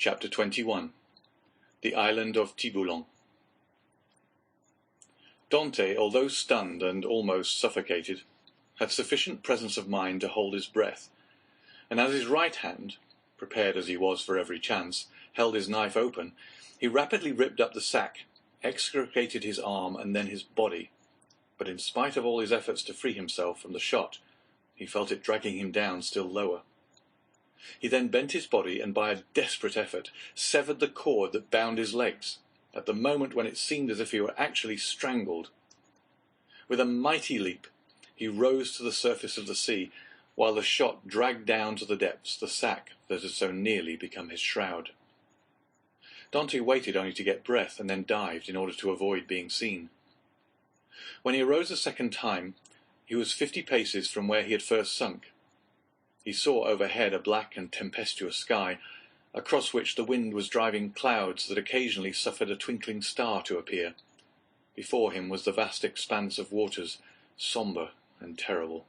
Chapter 21. The Island of Tiboulen. Dante, although stunned and almost suffocated, had sufficient presence of mind to hold his breath, and as his right hand, prepared as he was for every chance, held his knife open, he rapidly ripped up the sack, extricated his arm and then his body, but in spite of all his efforts to free himself from the shot, he felt it dragging him down still lower. He then bent his body and by a desperate effort severed the cord that bound his legs, at the moment when it seemed as if he were actually strangled. With a mighty leap, he rose to the surface of the sea, while the shot dragged down to the depths the sack that had so nearly become his shroud. Dante waited only to get breath and then dived in order to avoid being seen. When he arose a second time, he was 50 paces from where he had first sunk. He saw overhead a black and tempestuous sky, across which the wind was driving clouds that occasionally suffered a twinkling star to appear. Before him was the vast expanse of waters, sombre and terrible,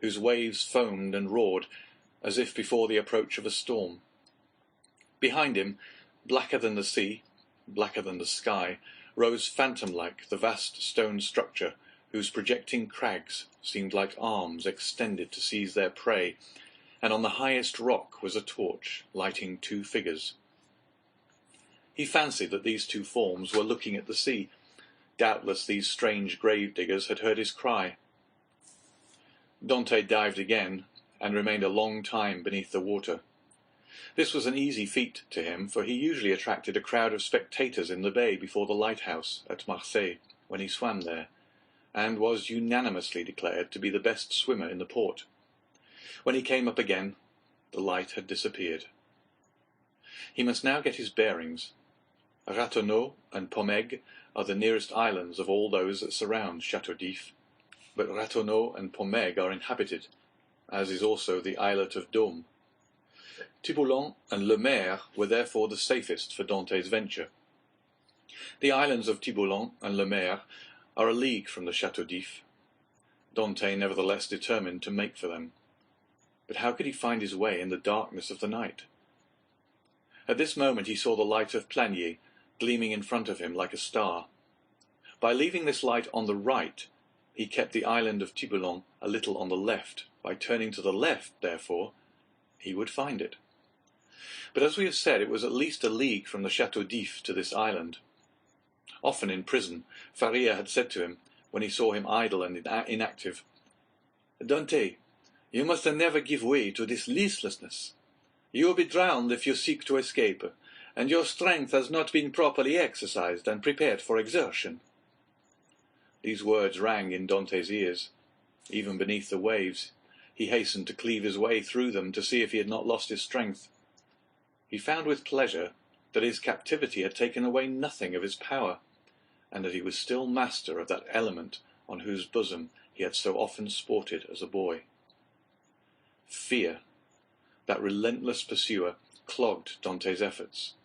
whose waves foamed and roared as if before the approach of a storm. Behind him, blacker than the sea, blacker than the sky, rose phantom-like the vast stone structure, whose projecting crags seemed like arms extended to seize their prey, and on the highest rock was a torch lighting 2 figures. He fancied that these 2 forms were looking at the sea. Doubtless these strange grave-diggers had heard his cry. Dante dived again, and remained a long time beneath the water. This was an easy feat to him, for he usually attracted a crowd of spectators in the bay before the lighthouse at Marseille when he swam there, and was unanimously declared to be the best swimmer in the port. When he came up again, the light had disappeared. He must now get his bearings. Ratonneau and Pomègue are the nearest islands of all those that surround Château d'If, but Ratonneau and Pomègue are inhabited, as is also the islet of Dôme. Tiboulen and Le Maire were therefore the safest for Dante's venture. The islands of Tiboulen and Le Maire are a league from the Château d'If. Dante nevertheless determined to make for them. But how could he find his way in the darkness of the night? At this moment he saw the light of Planier gleaming in front of him like a star. By leaving this light on the right, he kept the island of Tiboulen a little on the left. By turning to the left, therefore, he would find it. But as we have said, it was at least a league from the Château d'If to this island. Often in prison, Faria had said to him, when he saw him idle and inactive, "Dante, you must never give way to this listlessness. You will be drowned if you seek to escape, and your strength has not been properly exercised and prepared for exertion." These words rang in Dante's ears. Even beneath the waves, he hastened to cleave his way through them to see if he had not lost his strength. He found with pleasure that his captivity had taken away nothing of his power, and that he was still master of that element on whose bosom he had so often sported as a boy. Fear, that relentless pursuer, clogged Dante's efforts.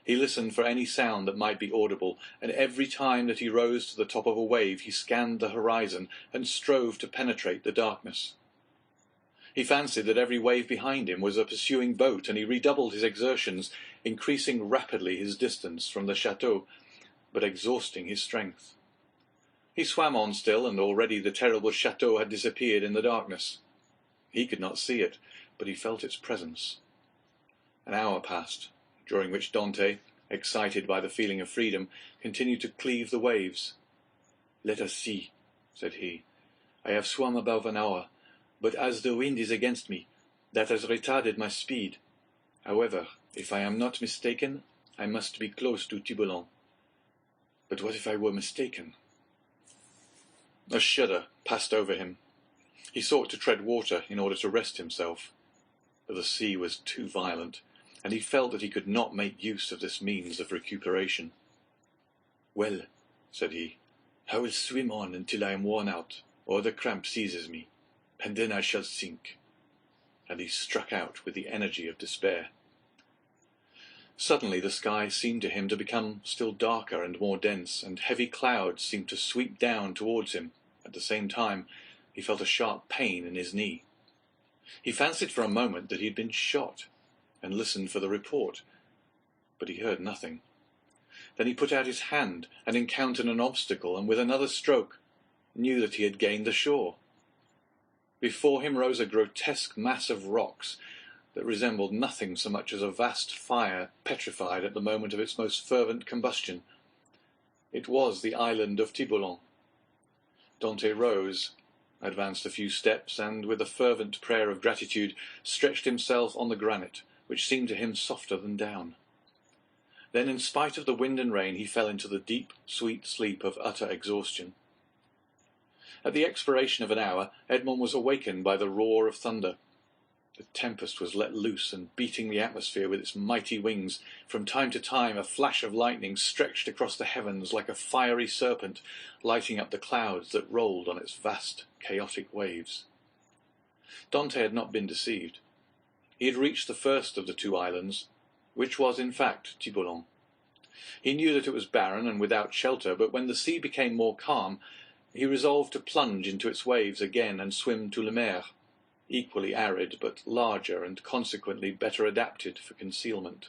He listened for any sound that might be audible, and every time that he rose to the top of a wave he scanned the horizon and strove to penetrate the darkness. He fancied that every wave behind him was a pursuing boat, and he redoubled his exertions, increasing rapidly his distance from the chateau, but exhausting his strength. He swam on still, and already the terrible chateau had disappeared in the darkness. He could not see it, but he felt its presence. An hour passed, during which Dante, excited by the feeling of freedom, continued to cleave the waves. "Let us see," said he. "I have swum above an hour, but as the wind is against me, that has retarded my speed. However, if I am not mistaken, I must be close to Tiboulen. But what if I were mistaken?" A shudder passed over him. He sought to tread water in order to rest himself, but the sea was too violent, and he felt that he could not make use of this means of recuperation. "Well," said he, "I will swim on until I am worn out, or the cramp seizes me, and then I shall sink." And he struck out with the energy of despair. Suddenly the sky seemed to him to become still darker and more dense, and heavy clouds seemed to sweep down towards him. At the same time, he felt a sharp pain in his knee. He fancied for a moment that he had been shot, and listened for the report, but he heard nothing. Then he put out his hand and encountered an obstacle, and with another stroke knew that he had gained the shore. Before him rose a grotesque mass of rocks that resembled nothing so much as a vast fire petrified at the moment of its most fervent combustion. It was the island of Tiboulen. Dante rose, advanced a few steps, and, with a fervent prayer of gratitude, stretched himself on the granite, which seemed to him softer than down. Then, in spite of the wind and rain, he fell into the deep, sweet sleep of utter exhaustion. At the expiration of an hour, Edmond was awakened by the roar of thunder. The tempest was let loose and beating the atmosphere with its mighty wings. From time to time a flash of lightning stretched across the heavens like a fiery serpent, lighting up the clouds that rolled on its vast, chaotic waves. Dante had not been deceived. He had reached the first of the two islands, which was in fact Tiboulen. He knew that it was barren and without shelter, but when the sea became more calm, he resolved to plunge into its waves again and swim to Le Mer, equally arid but larger and consequently better adapted for concealment.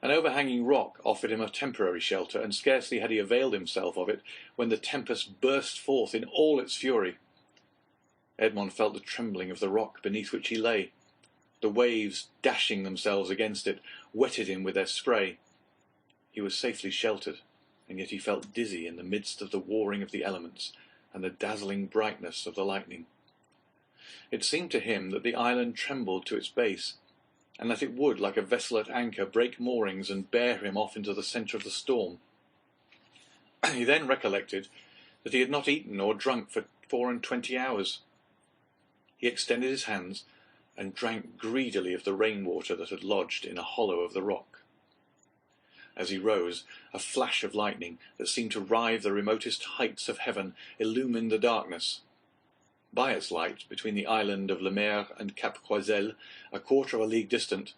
An overhanging rock offered him a temporary shelter, and scarcely had he availed himself of it when the tempest burst forth in all its fury. Edmond felt the trembling of the rock beneath which he lay. The waves, dashing themselves against it, wetted him with their spray. He was safely sheltered, and yet he felt dizzy in the midst of the warring of the elements and the dazzling brightness of the lightning. It seemed to him that the island trembled to its base, and that it would, like a vessel at anchor, break moorings and bear him off into the centre of the storm. He then recollected that he had not eaten or drunk for 24 hours. He extended his hands and drank greedily of the rain-water that had lodged in a hollow of the rock. As he rose, a flash of lightning that seemed to rive the remotest heights of heaven illumined the darkness. By its light, between the island of Le Mer and Cap Croiselle, a quarter of a league distant,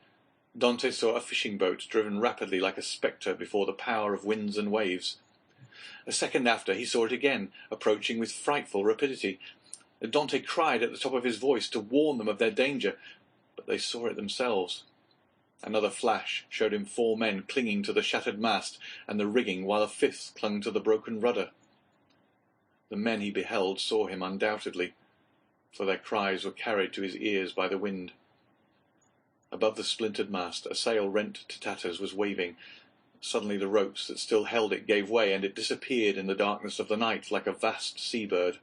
Dante saw a fishing boat driven rapidly like a spectre before the power of winds and waves. A second after, he saw it again, approaching with frightful rapidity. Dante cried at the top of his voice to warn them of their danger, but they saw it themselves. Another flash showed him 4 men clinging to the shattered mast and the rigging, while a 5th clung to the broken rudder. The men he beheld saw him undoubtedly, for their cries were carried to his ears by the wind. Above the splintered mast, a sail rent to tatters was waving. Suddenly the ropes that still held it gave way, and it disappeared in the darkness of the night like a vast sea-bird.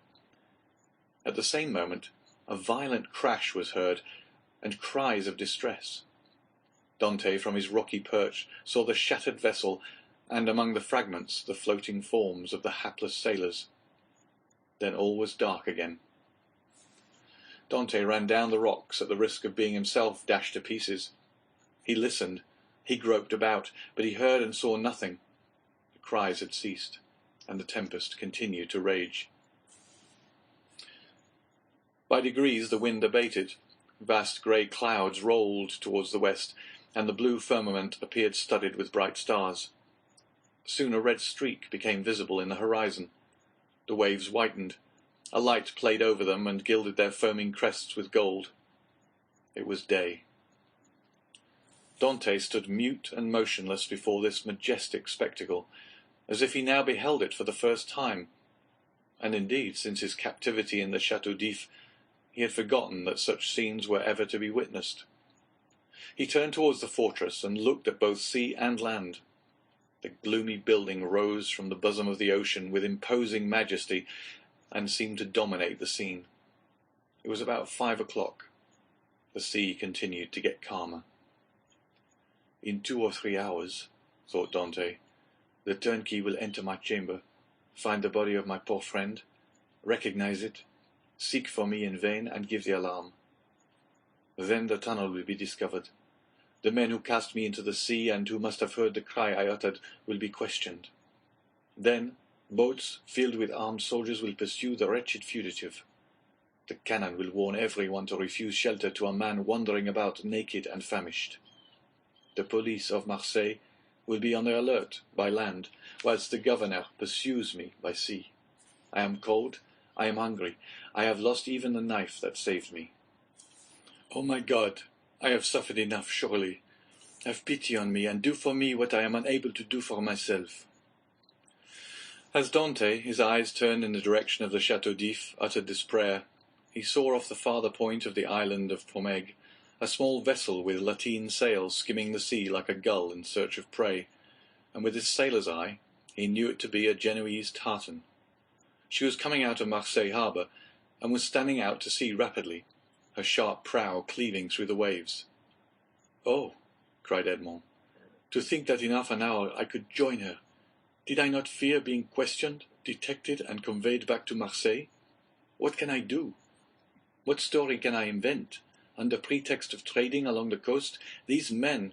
At the same moment, a violent crash was heard, and cries of distress. Dante, from his rocky perch, saw the shattered vessel, and among the fragments the floating forms of the hapless sailors. Then all was dark again. Dante ran down the rocks at the risk of being himself dashed to pieces. He listened, he groped about, but he heard and saw nothing. The cries had ceased, and the tempest continued to rage. By degrees the wind abated. Vast grey clouds rolled towards the west, and the blue firmament appeared studded with bright stars. Soon a red streak became visible in the horizon. The waves whitened. A light played over them and gilded their foaming crests with gold. It was day. Dante stood mute and motionless before this majestic spectacle, as if he now beheld it for the first time, and indeed, since his captivity in the Château d'If, he had forgotten that such scenes were ever to be witnessed. He turned towards the fortress and looked at both sea and land. The gloomy building rose from the bosom of the ocean with imposing majesty, and seemed to dominate the scene. It was about 5 o'clock. The sea continued to get calmer. In 2 or 3 hours, thought Dante, the turnkey will enter my chamber, find the body of my poor friend, recognize it, seek for me in vain, and give the alarm. Then the tunnel will be discovered. The men who cast me into the sea and who must have heard the cry I uttered will be questioned. Then boats filled with armed soldiers will pursue the wretched fugitive. The cannon will warn everyone to refuse shelter to a man wandering about naked and famished. The police of Marseille will be on the alert by land, whilst the governor pursues me by sea. I am cold, I am hungry, I have lost even the knife that saved me. Oh my God, I have suffered enough, surely. Have pity on me, and do for me what I am unable to do for myself." As Dante, his eyes turned in the direction of the Chateau d'If, uttered this prayer, he saw off the farther point of the island of Pomègue a small vessel with lateen sails skimming the sea like a gull in search of prey, and with his sailor's eye he knew it to be a Genoese tartan. She was coming out of Marseille harbour, and was standing out to sea rapidly, her sharp prow cleaving through the waves. "Oh," cried Edmond, "to think that in half an hour I could join her! Did I not fear being questioned, detected, and conveyed back to Marseille? What can I do? What story can I invent? Under pretext of trading along the coast, these men,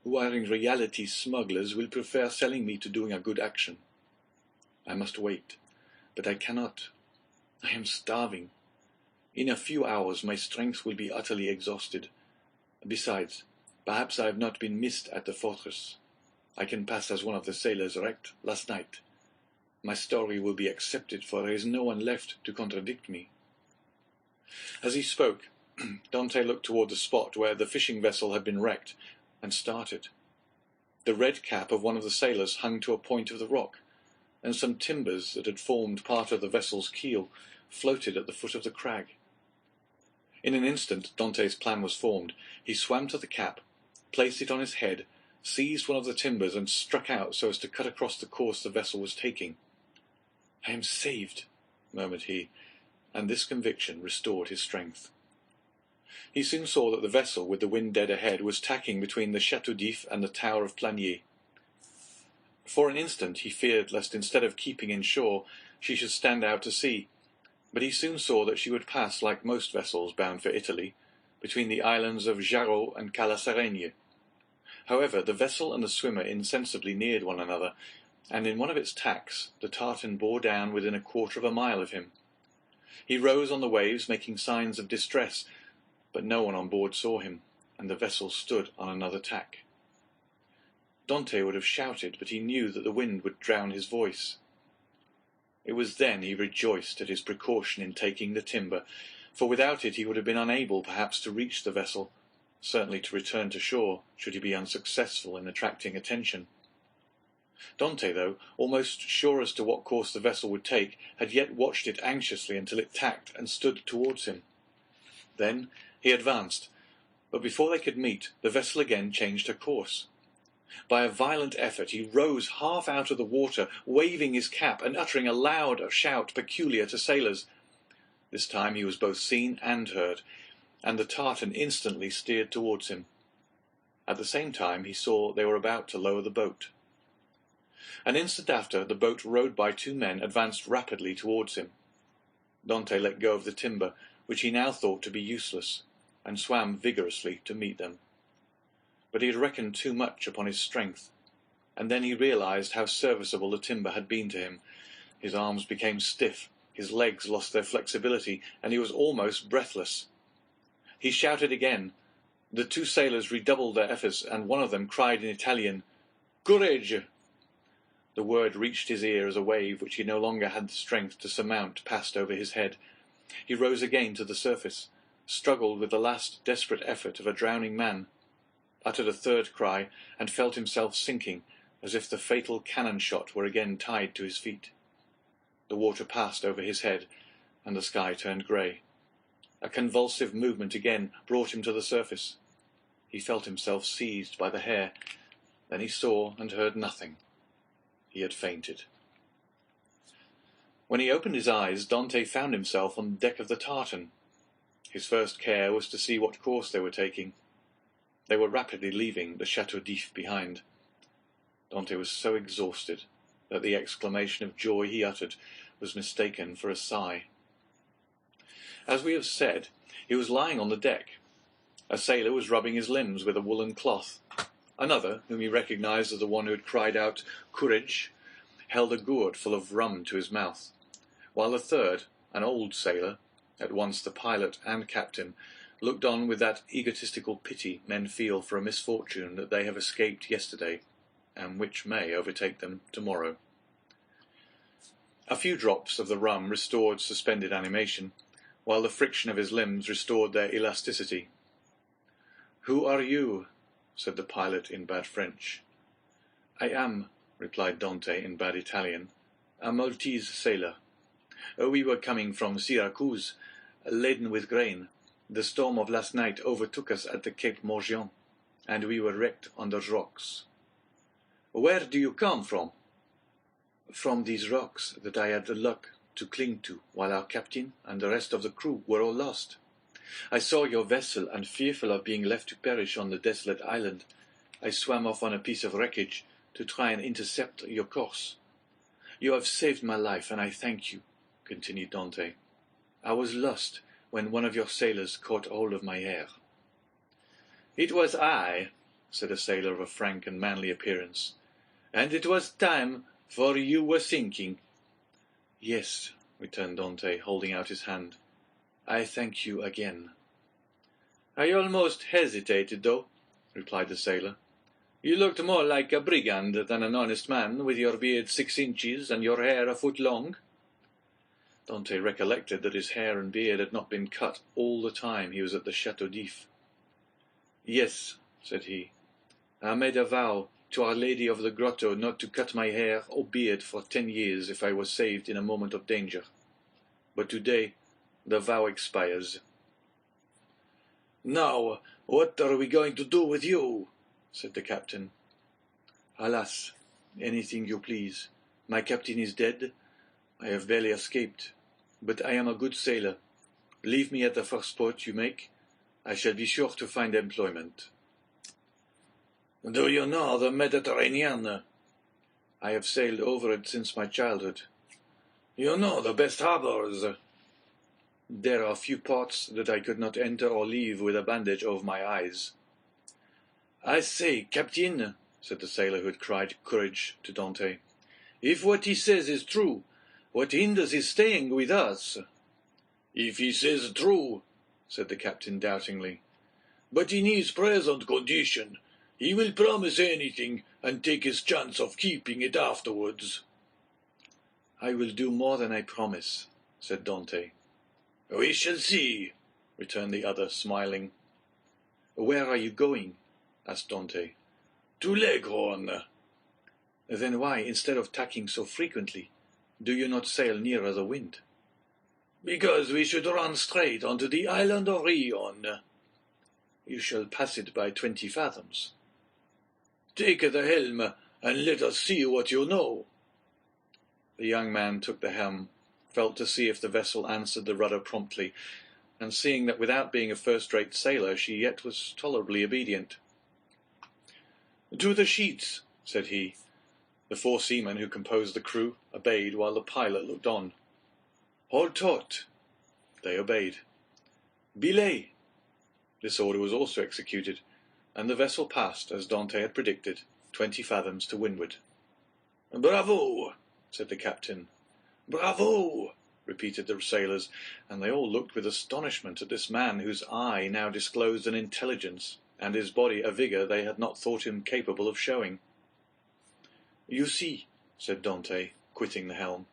who are in reality smugglers, will prefer selling me to doing a good action. I must wait, but I cannot. I am starving. In a few hours my strength will be utterly exhausted. Besides, perhaps I have not been missed at the fortress. I can pass as one of the sailors wrecked last night. My story will be accepted, for there is no one left to contradict me." As he spoke, Dante looked toward the spot where the fishing vessel had been wrecked, and started. The red cap of one of the sailors hung to a point of the rock, and some timbers that had formed part of the vessel's keel floated at the foot of the crag. In an instant Dante's plan was formed. He swam to the cap, placed it on his head, seized one of the timbers, and struck out so as to cut across the course the vessel was taking. "I am saved," murmured he, and this conviction restored his strength. He soon saw that the vessel, with the wind dead ahead, was tacking between the Château d'If and the Tower of Planier. For an instant he feared lest instead of keeping in shore she should stand out to sea, but he soon saw that she would pass, like most vessels bound for Italy, between the islands of Jarreau and Calasareigne. However, the vessel and the swimmer insensibly neared one another, and in one of its tacks the tartan bore down within a quarter of a mile of him. He rose on the waves, making signs of distress, but no one on board saw him, and the vessel stood on another tack. Dante would have shouted, but he knew that the wind would drown his voice. It was then he rejoiced at his precaution in taking the timber, for without it he would have been unable perhaps to reach the vessel, certainly to return to shore, should he be unsuccessful in attracting attention. Dante, though, almost sure as to what course the vessel would take, had yet watched it anxiously until it tacked and stood towards him. Then he advanced, but before they could meet, the vessel again changed her course. By a violent effort he rose half out of the water, waving his cap and uttering a loud shout peculiar to sailors. This time he was both seen and heard, and the tartan instantly steered towards him. At the same time he saw they were about to lower the boat. An instant after, the boat rowed by two men advanced rapidly towards him. Dante let go of the timber, which he now thought to be useless, and swam vigorously to meet them. But he had reckoned too much upon his strength, and then he realized how serviceable the timber had been to him. His arms became stiff, his legs lost their flexibility, and he was almost breathless. He shouted again. The two sailors redoubled their efforts, and one of them cried in Italian, "Courage!" The word reached his ear as a wave which he no longer had the strength to surmount passed over his head. He rose again to the surface, struggled with the last desperate effort of a drowning man, uttered a third cry, and felt himself sinking, as if the fatal cannon shot were again tied to his feet. The water passed over his head, and the sky turned grey. A convulsive movement again brought him to the surface. He felt himself seized by the hair. Then he saw and heard nothing. He had fainted. When he opened his eyes, Dante found himself on the deck of the tartan. His first care was to see what course they were taking. They were rapidly leaving the Château d'If behind. Dante was so exhausted that the exclamation of joy he uttered was mistaken for a sigh. As we have said, he was lying on the deck. A sailor was rubbing his limbs with a woolen cloth. Another, whom he recognized as the one who had cried out "Courage," held a gourd full of rum to his mouth, while the third, an old sailor, at once the pilot and captain, looked on with that egotistical pity men feel for a misfortune that they have escaped yesterday, and which may overtake them tomorrow. A few drops of the rum restored suspended animation, while the friction of his limbs restored their elasticity. "Who are you?" said the pilot in bad French. "I am," replied Dante in bad Italian, "a Maltese sailor. We were coming from Syracuse, laden with grain. The storm of last night overtook us at the Cape Morgion, and we were wrecked on the rocks." "Where do you come from?" "From these rocks that I had the luck to cling to while our captain and the rest of the crew were all lost. I saw your vessel, and fearful of being left to perish on the desolate island, I swam off on a piece of wreckage to try and intercept your course. You have saved my life, and I thank you," continued Dante. "I was lost when one of your sailors caught hold of my hair." "It was I," said a sailor of a frank and manly appearance, "and it was time, for you were sinking." "Yes," returned Dante, holding out his hand. "I thank you again." "I almost hesitated, though," replied the sailor. "You looked more like a brigand than an honest man, with your beard 6 inches and your hair a foot long." Dante recollected that his hair and beard had not been cut all the time he was at the Chateau d'If. "Yes," said he, "I made a vow to Our Lady of the Grotto not to cut my hair or beard for 10 years if I was saved in a moment of danger. But today the vow expires." "Now, what are we going to do with you?" said the captain. "Alas, anything you please. My captain is dead. I have barely escaped, but I am a good sailor. Leave me at the first port you make. I shall be sure to find employment." "Do you know the Mediterranean?" "I have sailed over it since my childhood." "You know the best harbors?" "There are few ports that I could not enter or leave with a bandage over my eyes." "I say, Captain," said the sailor who had cried courage to Dante, "if what he says is true, what hinders his staying with us?" "If he says true," said the captain doubtingly, "but in his present condition, he will promise anything and take his chance of keeping it afterwards." "I will do more than I promise," said Dante. "We shall see," returned the other, smiling. "Where are you going?" asked Dante. "To Leghorn." "Then why, instead of tacking so frequently, do you not sail nearer the wind?" "Because we should run straight onto the island of Rion." "You shall pass it by 20 fathoms." "Take the helm, and let us see what you know." The young man took the helm, felt to see if the vessel answered the rudder promptly, and seeing that without being a first-rate sailor she yet was tolerably obedient. "To the sheets," said he. The 4 seamen who composed the crew obeyed, while the pilot looked on. "Hold taut." They obeyed. "Belay." This order was also executed, and the vessel passed, as Dante had predicted, 20 fathoms to windward. "Bravo!" said the captain. "Bravo!" repeated the sailors, and they all looked with astonishment at this man whose eye now disclosed an intelligence, and his body a vigour they had not thought him capable of showing. "You see," said Dante, quitting the helm,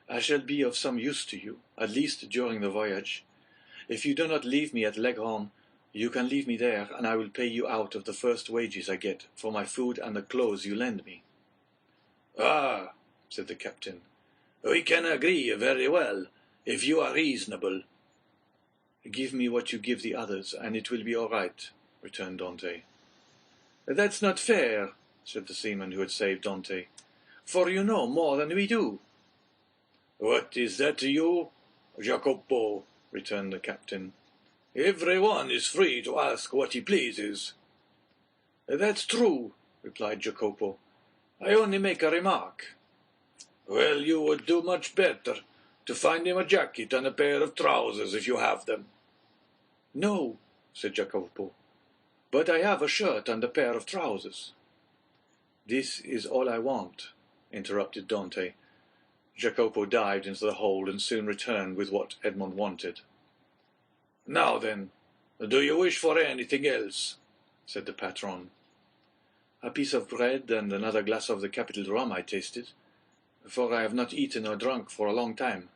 "I shall be of some use to you, at least during the voyage. If you do not leave me at Leghorn, you can leave me there, and I will pay you out of the first wages I get for my food and the clothes you lend me." "Ah," said the captain, "we can agree very well, if you are reasonable." "Give me what you give the others, and it will be all right," returned Dante. "That's not fair," said the seaman who had saved Dante, "for you know more than we do." "What is that to you, Jacopo?" returned the captain. "Every one is free to ask what he pleases." "That's true," replied Jacopo. "I only make a remark." "Well, you would do much better to find him a jacket and a pair of trousers if you have them." "No," said Jacopo, "but I have a shirt and a pair of trousers." "This is all I want," interrupted Dante. Jacopo dived into the hold and soon returned with what Edmond wanted. "Now then, do you wish for anything else?" said the patron. "A piece of bread and another glass of the capital rum I tasted, for I have not eaten or drunk for a long time."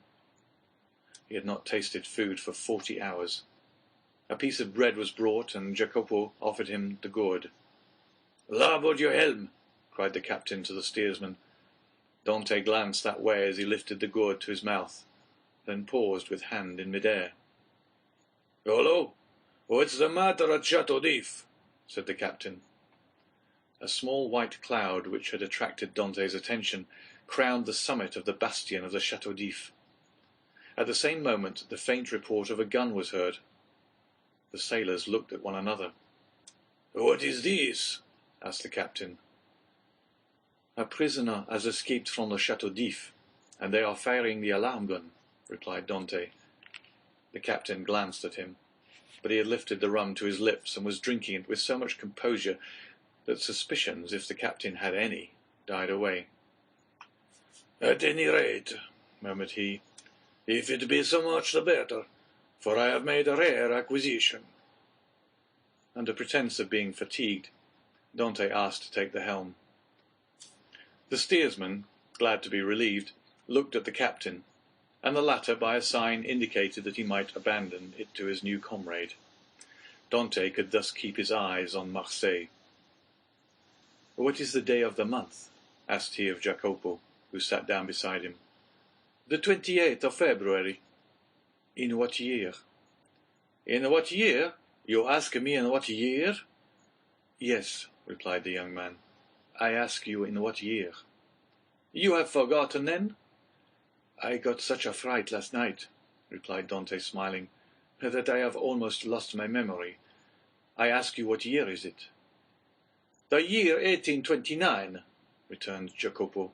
He had not tasted food for 40 hours. A piece of bread was brought, and Jacopo offered him the gourd. Larboard your helm, cried the captain to the steersman. Dante glanced that way as he lifted the gourd to his mouth, then paused with hand in mid-air. "Hullo! What's the matter at Chateau d'If?" said the captain. A small white cloud which had attracted Dante's attention crowned the summit of the bastion of the Chateau d'If. At the same moment the faint report of a gun was heard. The sailors looked at one another. "What is this?" asked the captain. "A prisoner has escaped from the Chateau d'If, and they are firing the alarm gun," replied Dante. The captain glanced at him, but he had lifted the rum to his lips and was drinking it with so much composure that suspicions, if the captain had any, died away. "At any rate," murmured he, "if it be so much the better, for I have made a rare acquisition." Under pretence of being fatigued, Dante asked to take the helm. The steersman, glad to be relieved, looked at the captain, and the latter by a sign indicated that he might abandon it to his new comrade. Dante could thus keep his eyes on Marseille. "What is the day of the month?" asked he of Jacopo, who sat down beside him. "The 28th of February." "In what year?" "In what year? You ask me in what year?" "Yes," replied the young man. "I ask you in what year." "You have forgotten, then?" "I got such a fright last night," replied Dante, smiling, "that I have almost lost my memory. I ask you what year is it?" "The year 1829, returned Jacopo.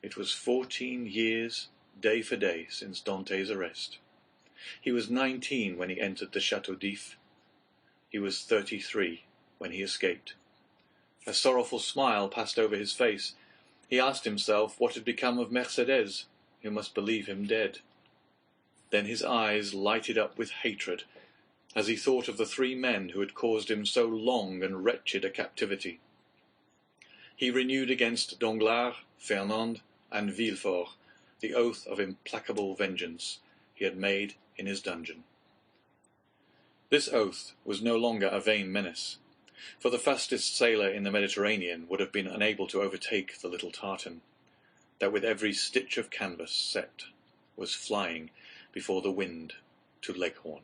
It was 14 years, day for day, since Dante's arrest. He was 19 when he entered the Chateau d'If. He was 33 when he escaped. A sorrowful smile passed over his face. He asked himself what had become of Mercedes, who must believe him dead. Then his eyes lighted up with hatred, as he thought of the 3 men who had caused him so long and wretched a captivity. He renewed against Danglars, Fernand, and Villefort the oath of implacable vengeance he had made in his dungeon. This oath was no longer a vain menace, for the fastest sailor in the Mediterranean would have been unable to overtake the little tartan, that with every stitch of canvas set was flying before the wind to Leghorn.